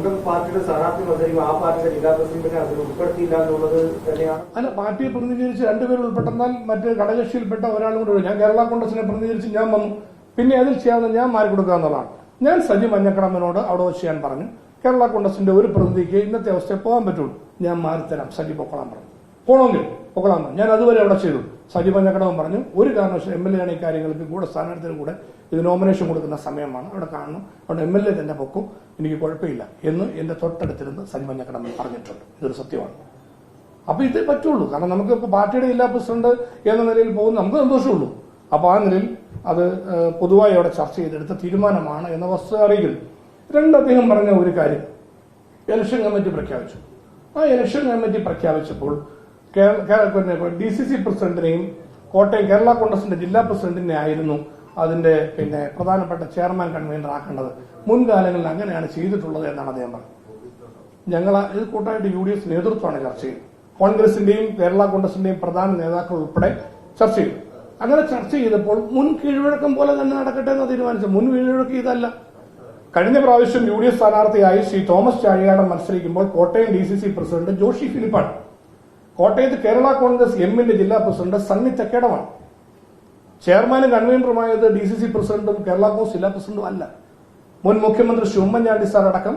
സ്വന്തം പാർട്ടിയുടെ സ്ഥാനാർത്ഥി മത്സരിക്കും, ആ പാർട്ടിയുടെ ജില്ലാ പ്രസിഡന്റിനെ അതിൽ ഉൾപ്പെടുത്തിയില്ല എന്നുള്ളത് തന്നെയാണ്. അല്ല, പാർട്ടിയെ പ്രതിനിധീകരിച്ച് രണ്ടുപേരും ഉൾപ്പെട്ടെന്നാൽ മറ്റ് ഘടകകക്ഷിയിൽപ്പെട്ട ഒരാളും കൂടെ ഞാൻ കേരള കോൺഗ്രസിനെ പ്രതിനിധീകരിച്ച് ഞാൻ വന്നു, പിന്നെ അതിൽ ചെയ്യാവുന്ന ഞാൻ മാറി കൊടുക്കുക എന്നുള്ളതാണ്. ഞാൻ സജി മഞ്ഞക്കടമ്പനോട് അവിടെ വെച്ച് ഞാൻ പറഞ്ഞു, കേരള കോൺഗ്രസിന്റെ ഒരു പ്രതിനിധിക്ക് ഇന്നത്തെ അവസ്ഥയിൽ പോകാൻ പറ്റുള്ളൂ, ഞാൻ മാറിത്തരാം, സജി പൊക്കോളാൻ പറഞ്ഞു. പോകണമെങ്കിൽ പൊക്കോളാൻ പറഞ്ഞു. ഞാൻ അതുവരെ അവിടെ ചെയ്തു. സജി മഞ്ഞക്കടമ്പൻ പറഞ്ഞു, ഒരു കാരണവശാലും MLA ആണ് ഈ കാര്യങ്ങൾക്ക് കൂടെ സ്ഥാനാർത്ഥിന് കൂടെ ഇത് നോമിനേഷൻ കൊടുക്കുന്ന സമയമാണ്, അവിടെ കാണണം, അവിടെ MLA തന്നെ പൊക്കും, എനിക്ക് കുഴപ്പമില്ല എന്ന് എന്റെ തൊട്ടടുത്തിരുന്ന് സജി മഞ്ഞക്കടമ്പൻ പറഞ്ഞിട്ടുണ്ട്. ഇതൊരു സത്യമാണ്. അപ്പൊ ഇത് പറ്റുള്ളൂ. കാരണം നമുക്ക് ഇപ്പൊ പാർട്ടിയുടെ ജില്ലാ പ്രസിഡന്റ് എന്ന നിലയിൽ പോകുന്ന നമുക്ക് സന്തോഷമുള്ളൂ. അപ്പൊ ആ നിലയിൽ അത് പൊതുവായി അവിടെ ചർച്ച ചെയ്തെടുത്ത തീരുമാനമാണ് എന്ന വസ്തുത അറിയിക്കുന്നു. അദ്ദേഹം പറഞ്ഞ ഒരു കാര്യം, ഇലക്ഷൻ കമ്മിറ്റി പ്രഖ്യാപിച്ചു. ആ ഇലക്ഷൻ കമ്മിറ്റി പ്രഖ്യാപിച്ചപ്പോൾ DCC പ്രസിഡന്റിനെയും കോട്ടയം കേരള കോൺഗ്രസിന്റെ ജില്ലാ പ്രസിഡന്റിനെ ആയിരുന്നു അതിന്റെ പ്രധാനപ്പെട്ട ചെയർമാൻ കൺവീനർ ആക്കേണ്ടത്. മുൻകാലങ്ങളിൽ അങ്ങനെയാണ് ചെയ്തിട്ടുള്ളത് എന്നാണ് അദ്ദേഹം പറഞ്ഞത്. ഞങ്ങൾ ഇത് കൂട്ടായിട്ട് UDF നേതൃത്വമാണ് ചർച്ച ചെയ്തത്. കോൺഗ്രസിന്റെയും കേരള കോൺഗ്രസിന്റെയും പ്രധാന നേതാക്കൾ ഉൾപ്പെടെ ചർച്ച ചെയ്തു. അങ്ങനെ ചർച്ച ചെയ്തപ്പോൾ മുൻ കീഴ്വഴക്കം പോലെ തന്നെ നടക്കട്ടെ എന്ന് തീരുമാനിച്ചു. മുൻ കീഴ്വഴക്കം ഇതല്ല. കഴിഞ്ഞ പ്രാവശ്യം UDF സ്ഥാനാർത്ഥിയായി ശ്രീ തോമസ് ചാഴികാടൻ മത്സരിക്കുമ്പോൾ കോട്ടയം DCC പ്രസിഡന്റ് ജോഷി ഫിലിപ്പാണ്. കോട്ടയത്ത് കേരള കോൺഗ്രസ് എമ്മിന്റെ ജില്ലാ പ്രസിഡന്റ് സണ്ണി ചക്കേടമാണ്. ചെയർമാനും കൺവീനറുമായത് DCC പ്രസിഡന്റും കേരള കോൺഗ്രസ് ജില്ലാ പ്രസിഡന്റും അല്ല. മുൻ മുഖ്യമന്ത്രി ശ്രീ ഉമ്മൻചാണ്ടി സാർ അടക്കം,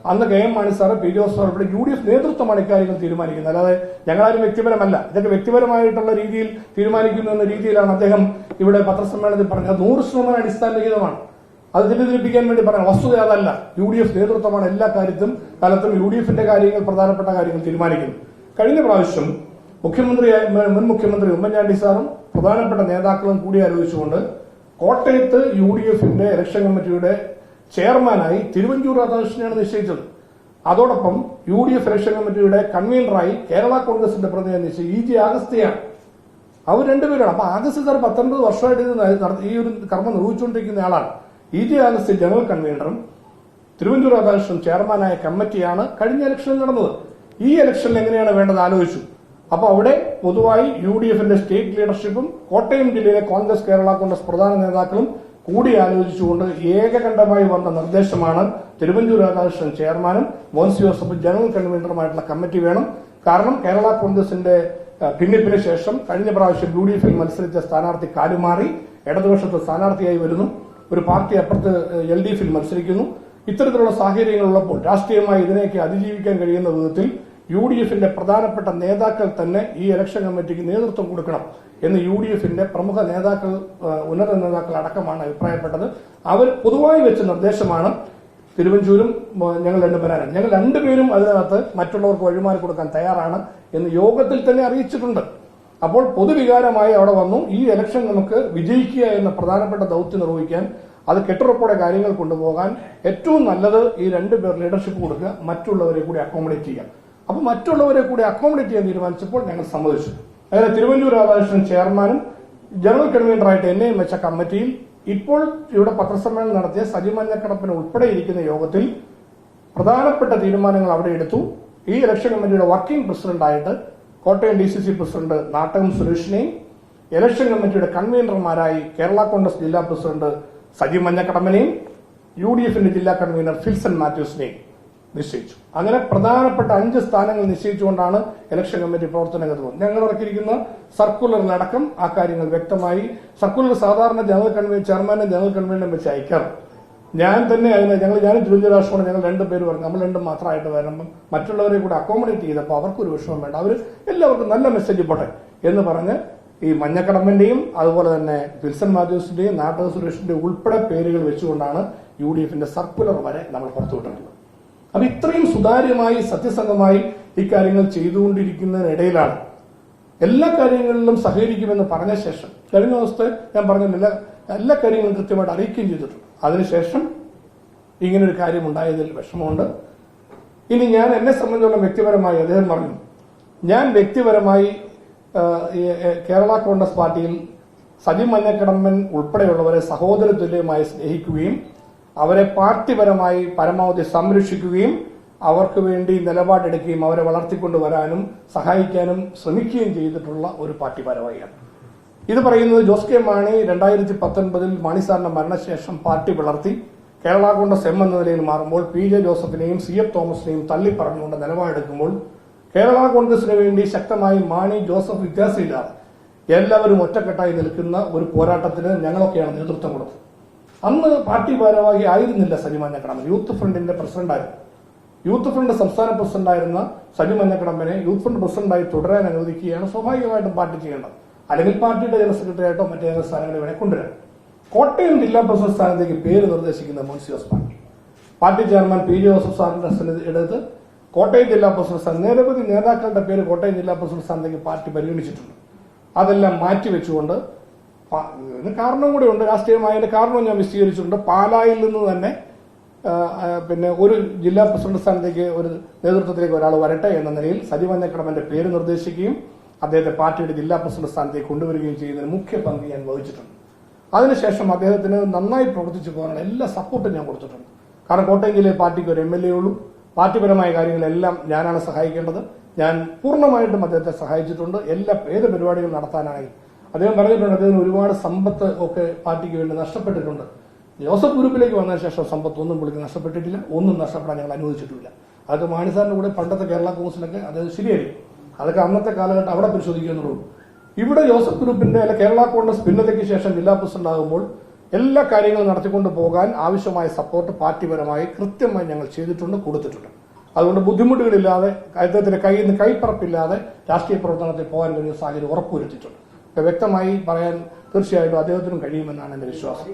അന്ന് KM Mani sir, PJ sir ഉൾപ്പെടെ UDF നേതൃത്വമാണ് ഇക്കാര്യങ്ങൾ തീരുമാനിക്കുന്നത്. അല്ലാതെ ഞങ്ങളാരും വ്യക്തിപരമല്ല. ഇതൊക്കെ വ്യക്തിപരമായിട്ടുള്ള രീതിയിൽ തീരുമാനിക്കുന്നു എന്ന രീതിയിലാണ് അദ്ദേഹം ഇവിടെ പത്രസമ്മേളനത്തിൽ പറഞ്ഞത്. 100% അടിസ്ഥാനരഹിതമാണ്. അത് തെറ്റിദ്ധരിപ്പിക്കാൻ വേണ്ടി പറയാം. വസ്തുത അതല്ല. UDF നേതൃത്വമാണ് എല്ലാ കാലത്തും UDFന്റെ കാര്യങ്ങൾ, പ്രധാനപ്പെട്ട കാര്യങ്ങൾ തീരുമാനിക്കുന്നത്. കഴിഞ്ഞ പ്രാവശ്യം മുൻ മുഖ്യമന്ത്രി ഉമ്മൻചാണ്ടി സാറും പ്രധാനപ്പെട്ട നേതാക്കളും കൂടി ആലോചിച്ചുകൊണ്ട് കോട്ടയത്ത് UDFന്റെ ഇലക്ഷൻ കമ്മിറ്റിയുടെ ചെയർമാനായി തിരുവഞ്ചൂർ രാധാകൃഷ്ണനെയാണ് നിശ്ചയിച്ചത്. അതോടൊപ്പം UDF ഇലക്ഷൻ കമ്മിറ്റിയുടെ കൺവീനറായി കേരള കോൺഗ്രസിന്റെ പ്രതിനിധി നിശ്ചയിച്ച EJ അഗസ്ത്യയാണ്. അവർ രണ്ടുപേരാണ്. അപ്പൊ അഗസ്ത്യ സാർ 19 വർഷമായിട്ട് ഈ ഒരു കർമ്മം നിർവഹിച്ചുകൊണ്ടിരിക്കുന്ന ആളാണ്. EJ അഗസ്ത്യ ജനറൽ കൺവീനറും തിരുവഞ്ചൂർ രാധാകൃഷ്ണൻ ചെയർമാനായ കമ്മിറ്റിയാണ് കഴിഞ്ഞ ഇലക്ഷനിൽ നടന്നത്. ഈ ഇലക്ഷനിൽ എങ്ങനെയാണ് വേണ്ടത് ആലോചിച്ചു. അപ്പൊ അവിടെ പൊതുവായി UDFന്റെ സ്റ്റേറ്റ് ലീഡർഷിപ്പും കോട്ടയം ജില്ലയിലെ കോൺഗ്രസ് കേരള കോൺഗ്രസ് പ്രധാന നേതാക്കളും കൂടി ആലോചിച്ചുകൊണ്ട് ഏകകണ്ഠമായി വന്ന നിർദ്ദേശമാണ് തിരുവഞ്ചൂർ രാധാകൃഷ്ണൻ ചെയർമാനും മോൻസി ജോസഫ് ജനറൽ കൺവീനറുമായിട്ടുള്ള കമ്മിറ്റി വേണം. കാരണം കേരള കോൺഗ്രസിന്റെ ഭിന്നിപ്പിന് ശേഷം കഴിഞ്ഞ പ്രാവശ്യം UDFിൽ മത്സരിച്ച സ്ഥാനാർത്ഥി കാലുമാറി ഇടതുപക്ഷത്ത് സ്ഥാനാർത്ഥിയായി വരുന്നു. ഒരു പാർട്ടി അപ്പുറത്ത് LDFിൽ മത്സരിക്കുന്നു. ഇത്തരത്തിലുള്ള സാഹചര്യങ്ങളുള്ളപ്പോൾ രാഷ്ട്രീയമായി ഇതിനെയൊക്കെ അതിജീവിക്കാൻ കഴിയുന്ന വിധത്തിൽ UDFന്റെ പ്രധാനപ്പെട്ട നേതാക്കൾ തന്നെ ഈ ഇലക്ഷൻ കമ്മിറ്റിക്ക് നേതൃത്വം കൊടുക്കണം എന്ന് UDFന്റെ പ്രമുഖ നേതാക്കൾ, ഉന്നത നേതാക്കൾ അടക്കമാണ് അഭിപ്രായപ്പെട്ടത്. അവർ പൊതുവായി വെച്ച നിർദ്ദേശമാണ്. തിരുവഞ്ചൂരും ഞങ്ങൾ രണ്ടുപേരാണ്. ഞങ്ങൾ രണ്ടുപേരും അതിനകത്ത് മറ്റുള്ളവർക്ക് വഴിമാറി കൊടുക്കാൻ തയ്യാറാണ് എന്ന് യോഗത്തിൽ തന്നെ അറിയിച്ചിട്ടുണ്ട്. അപ്പോൾ പൊതുവികാരമായി അവിടെ വന്നു. ഈ ഇലക്ഷൻ നമുക്ക് വിജയിക്കുക എന്ന പ്രധാനപ്പെട്ട ദൌത്യം നിർവഹിക്കാൻ, അത് കെട്ടുറപ്പോടെ കാര്യങ്ങൾ കൊണ്ടുപോകാൻ ഏറ്റവും നല്ലത് ഈ രണ്ടുപേർ ലീഡർഷിപ്പ് കൊടുക്കുക, മറ്റുള്ളവരെ കൂടി അക്കോമഡേറ്റ് ചെയ്യാം. അപ്പൊ മറ്റുള്ളവരെ കൂടി അക്കോമഡേറ്റ് ചെയ്യാൻ തീരുമാനിച്ചപ്പോൾ ഞങ്ങൾ സമ്മതിച്ചു. അങ്ങനെ തിരുവഞ്ചൂർ രാധാകൃഷ്ണൻ ചെയർമാനും ജനറൽ കൺവീനറായിട്ട് എന്നെയും വെച്ച കമ്മിറ്റിയിൽ ഇപ്പോൾ ഇവിടെ പത്രസമ്മേളനം നടത്തിയ സജി മഞ്ഞക്കടമ്പൻ ഉൾപ്പെടെ ഇരിക്കുന്ന യോഗത്തിൽ പ്രധാനപ്പെട്ട തീരുമാനങ്ങൾ അവിടെ എടുത്തു. ഈ ഇലക്ഷൻ കമ്മിറ്റിയുടെ വർക്കിംഗ് പ്രസിഡന്റായിട്ട് കോട്ടയം DCC പ്രസിഡന്റ് നാട്ടകം സുരേഷിനെയും ഇലക്ഷൻ കമ്മിറ്റിയുടെ കൺവീനർമാരായി കേരള കോൺഗ്രസ് ജില്ലാ പ്രസിഡന്റ് സജി മഞ്ഞക്കടമ്പനെയും UDFന്റെ ജില്ലാ കൺവീനർ ഫിൽസൺ മാത്യൂസിനെയും നിശ്ചയിച്ചു. അങ്ങനെ പ്രധാനപ്പെട്ട 5 സ്ഥാനങ്ങൾ നിശ്ചയിച്ചുകൊണ്ടാണ് ഇലക്ഷൻ കമ്മിറ്റി പ്രവർത്തനങ്ങൾ. ഞങ്ങൾ ഇറക്കിയിരിക്കുന്ന സർക്കുലറിലടക്കം ആ കാര്യങ്ങൾ വ്യക്തമായി. സർക്കുലർ സാധാരണ ജനറൽ കൺവീനർ, ചെയർമാനും ജനറൽ കൺവീനറും വെച്ച് അയക്കാം. ഞാൻ തന്നെ ഞാനും തിരുവഞ്ചൂർ രാധാകൃഷ്ണനും ഞങ്ങൾ 2 പേര് പറഞ്ഞു, നമ്മൾ 2 മാത്രമായിട്ട് വരുമ്പം മറ്റുള്ളവരെ കൂടെ അക്കോമഡേറ്റ് ചെയ്തപ്പോൾ അവർക്കൊരു വിഷമം വേണ്ട, അവർ എല്ലാവർക്കും നല്ല മെസ്സേജ് പോട്ടെ എന്ന് പറഞ്ഞ് ഈ മഞ്ഞക്കടമ്പന്റെയും അതുപോലെ തന്നെ ഫിൽസൺ മാത്യൂസിന്റെയും നാട്ടക സുരേഷിന്റെയും ഉൾപ്പെടെ പേരുകൾ വെച്ചുകൊണ്ടാണ് UDFന്റെ സർക്കുലർ വരെ നമ്മൾ പുറത്തുവിട്ടിട്ടുള്ളത്. അപ്പൊ ഇത്രയും സുതാര്യമായി സത്യസന്ധമായി ഇക്കാര്യങ്ങൾ ചെയ്തുകൊണ്ടിരിക്കുന്നതിനിടയിലാണ് എല്ലാ കാര്യങ്ങളിലും സഹകരിക്കുമെന്ന് പറഞ്ഞ ശേഷം കഴിഞ്ഞ ദിവസത്തെ ഞാൻ പറഞ്ഞില്ല, എല്ലാ കാര്യങ്ങളും കൃത്യമായിട്ട് അറിയിക്കുകയും ചെയ്തിട്ടുണ്ട്. അതിനുശേഷം ഇങ്ങനൊരു കാര്യം ഉണ്ടായതിൽ വിഷമമുണ്ട്. ഇനി ഞാൻ എന്നെ സംബന്ധിച്ചോളം വ്യക്തിപരമായി അദ്ദേഹം പറഞ്ഞു, ഞാൻ വ്യക്തിപരമായി കേരള കോൺഗ്രസ് പാർട്ടിയിൽ സജി മഞ്ഞക്കടമ്പൻ ഉൾപ്പെടെയുള്ളവരെ സഹോദര തുല്യമായി സ്നേഹിക്കുകയും അവരെ പാർട്ടിപരമായി പരമാവധി സംരക്ഷിക്കുകയും അവർക്ക് വേണ്ടി നിലപാടെടുക്കുകയും അവരെ വളർത്തിക്കൊണ്ടുവരാനും സഹായിക്കാനും ശ്രമിക്കുകയും ചെയ്തിട്ടുള്ള ഒരു പാർട്ടി ഭാരവാഹിയാണ്. ഇത് പറയുന്നത് ജോസ് കെ മാണി 2019 മാണി സാറിന്റെ മരണശേഷം പാർട്ടി പിളർത്തി കേരള കോൺഗ്രസ് എം എന്ന നിലയിൽ മാറുമ്പോൾ PJ ജോസഫിനെയും CF തോമസിനെയും തള്ളിപ്പറഞ്ഞുകൊണ്ട് നിലപാടെടുക്കുമ്പോൾ കേരള കോൺഗ്രസിന് വേണ്ടി ശക്തമായി മാണി ജോസഫ് വ്യത്യാസമില്ലാതെ എല്ലാവരും ഒറ്റക്കെട്ടായി നിൽക്കുന്ന ഒരു പോരാട്ടത്തിന് ഞങ്ങളൊക്കെയാണ് നേതൃത്വം കൊടുത്തത്. അന്ന് പാർട്ടി ഭാരവാഹി ആയിരുന്നില്ല സജി മഞ്ഞക്കടമ്പൻ, യൂത്ത് ഫ്രണ്ടിന്റെ പ്രസിഡന്റായിരുന്നു. യൂത്ത് ഫ്രണ്ട് സംസ്ഥാന പ്രസിഡന്റായിരുന്ന സജി മഞ്ഞക്കടമ്പനെ യൂത്ത് ഫ്രണ്ട് പ്രസിഡന്റായി തുടരാൻ അനുവദിക്കുകയാണ് സ്വാഭാവികമായിട്ടും പാർട്ടി ചെയ്യേണ്ടത്. അല്ലെങ്കിൽ പാർട്ടിയുടെ ജനറൽ സെക്രട്ടറി ആയിട്ടോ മറ്റേതെങ്കിലും സ്ഥാനങ്ങളിൽ വേണേൽ കൊണ്ടുവരാൻ. കോട്ടയം ജില്ലാ പ്രസിഡന്റ് സ്ഥാനത്തേക്ക് പേര് നിർദ്ദേശിക്കുന്ന Munshi Osman, party chairman PJ Joseph സാറിന്റെ എടുത്ത് കോട്ടയം ജില്ലാ പ്രസിഡന്റ് സ്ഥാനം, നിരവധി നേതാക്കളുടെ പേര് കോട്ടയം ജില്ലാ പ്രസിഡന്റ് സ്ഥാനത്തേക്ക് പാർട്ടി പരിഗണിച്ചിട്ടുണ്ട്. അതെല്ലാം മാറ്റിവെച്ചുകൊണ്ട് ഇതിന് കാരണം കൂടെ ഉണ്ട്, രാഷ്ട്രീയമായതിന്റെ കാരണവും ഞാൻ വിശദീകരിച്ചിട്ടുണ്ട്. പാലായിൽ നിന്ന് തന്നെ പിന്നെ ഒരു ജില്ലാ പ്രസിഡന്റ് സ്ഥാനത്തേക്ക് ഒരു നേതൃത്വത്തിലേക്ക് ഒരാൾ വരട്ടെ എന്ന നിലയിൽ സജി മഞ്ഞക്കടമ്പന്റെ പേര് നിർദ്ദേശിക്കുകയും അദ്ദേഹത്തെ പാർട്ടിയുടെ ജില്ലാ പ്രസിഡന്റ് സ്ഥാനത്തേക്ക് കൊണ്ടുവരികയും ചെയ്യുന്നതിന് മുഖ്യ പങ്ക് ഞാൻ വഹിച്ചിട്ടുണ്ട്. അതിനുശേഷം അദ്ദേഹത്തിന് നന്നായി പ്രവർത്തിച്ചു പോകാനുള്ള എല്ലാ സപ്പോർട്ടും ഞാൻ കൊടുത്തിട്ടുണ്ട്. കാരണം കോട്ടയം ജില്ലയിൽ പാർട്ടിക്ക് ഒരു MLA ഉള്ളൂ. പാർട്ടിപരമായ കാര്യങ്ങളെല്ലാം ഞാനാണ് സഹായിക്കേണ്ടത്. ഞാൻ പൂർണ്ണമായിട്ടും അദ്ദേഹത്തെ സഹായിച്ചിട്ടുണ്ട്. ഏത് പരിപാടികൾ നടത്താനാണെങ്കിലും അദ്ദേഹം പറഞ്ഞിട്ടുണ്ട്, അദ്ദേഹത്തിന് ഒരുപാട് സമ്പത്ത് ഒക്കെ പാർട്ടിക്ക് വേണ്ടി നഷ്ടപ്പെട്ടിട്ടുണ്ട്. ജോസഫ് ഗ്രൂപ്പിലേക്ക് വന്നതിന് ശേഷം സമ്പത്ത് ഒന്നും പുള്ളിക്ക് നഷ്ടപ്പെട്ടിട്ടില്ല, ഒന്നും നഷ്ടപ്പെടാൻ ഞങ്ങൾ അനുവദിച്ചിട്ടില്ല. അതൊക്കെ മാണിസാറിന്റെ കൂടെ പണ്ടത്തെ കേരള കോൺഗ്രസിലൊക്കെ അദ്ദേഹം ശരിയായിരിക്കും. അതൊക്കെ അന്നത്തെ കാലഘട്ടം അവിടെ പരിശോധിക്കുന്നുള്ളൂ. ഇവിടെ ജോസഫ് ഗ്രൂപ്പിന്റെ അല്ലെ കേരള കോൺഗ്രസ് ഭിന്നതയ്ക്ക് ശേഷം ജില്ലാ പ്രസിഡന്റ് ആകുമ്പോൾ എല്ലാ കാര്യങ്ങളും നടത്തിക്കൊണ്ട് പോകാൻ ആവശ്യമായ സപ്പോർട്ട് പാർട്ടിപരമായി കൃത്യമായി ഞങ്ങൾ ചെയ്തിട്ടുണ്ട്, കൊടുത്തിട്ടുണ്ട്. അതുകൊണ്ട് ബുദ്ധിമുട്ടുകളില്ലാതെ അദ്ദേഹത്തിന്റെ കയ്യിൽ നിന്ന് കൈപ്പറപ്പില്ലാതെ രാഷ്ട്രീയ പ്രവർത്തനത്തിൽ പോകാൻ കഴിയുന്ന സാഹചര്യം ഉറപ്പുവരുത്തിയിട്ടുണ്ട്. വ്യക്തമായി പറയാൻ തീർച്ചയായിട്ടും അദ്ദേഹത്തിനും കഴിയുമെന്നാണ് എന്റെ വിശ്വാസം.